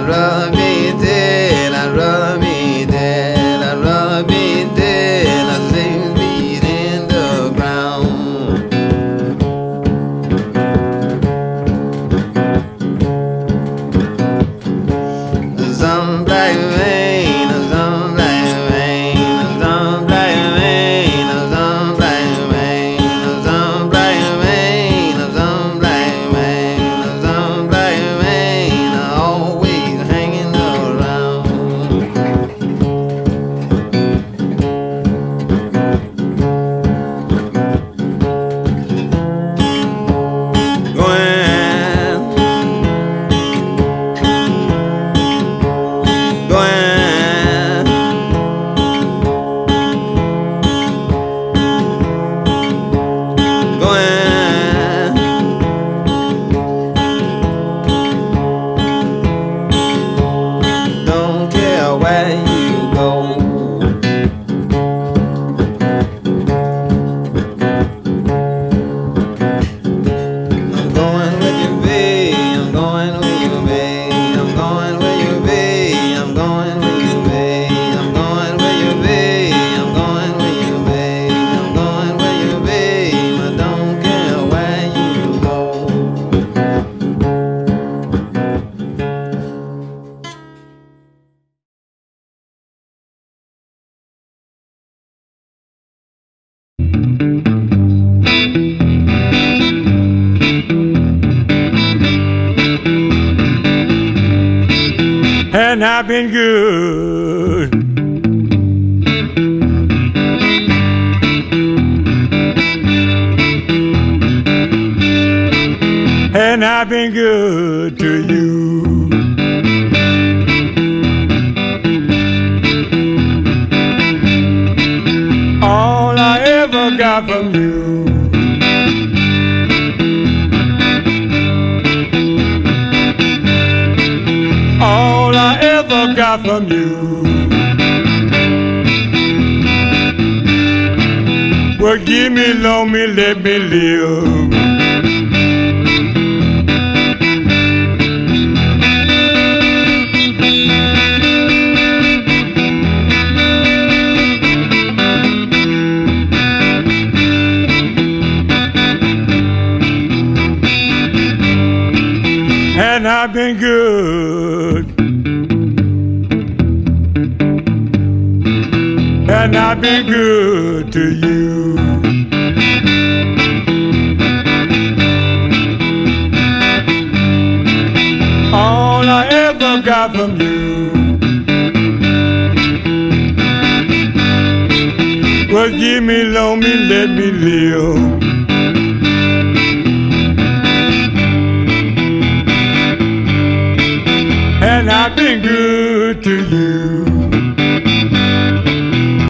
rather be dead, I'd rather be dead, I'd rather be dead, I 6 feet in the ground. Some black rain, some black rain, some black rain, some black rain, some black rain, some black rain, some black rain, always hanging around. Don't care where you go. I'm going where you be, I'm going where you be, I'm going where you be, I'm going where you be, I'm going where you be, I'm going where you be, I'm going where you be, I don't care where you go. And I've been good. And I've been good to you. All I ever got from you. All I ever got from you. Well, give me, loan me, let me live. And I've been good. And I've been good to you. All I ever got from you was give me, loan me, let me live. And I've been good to you.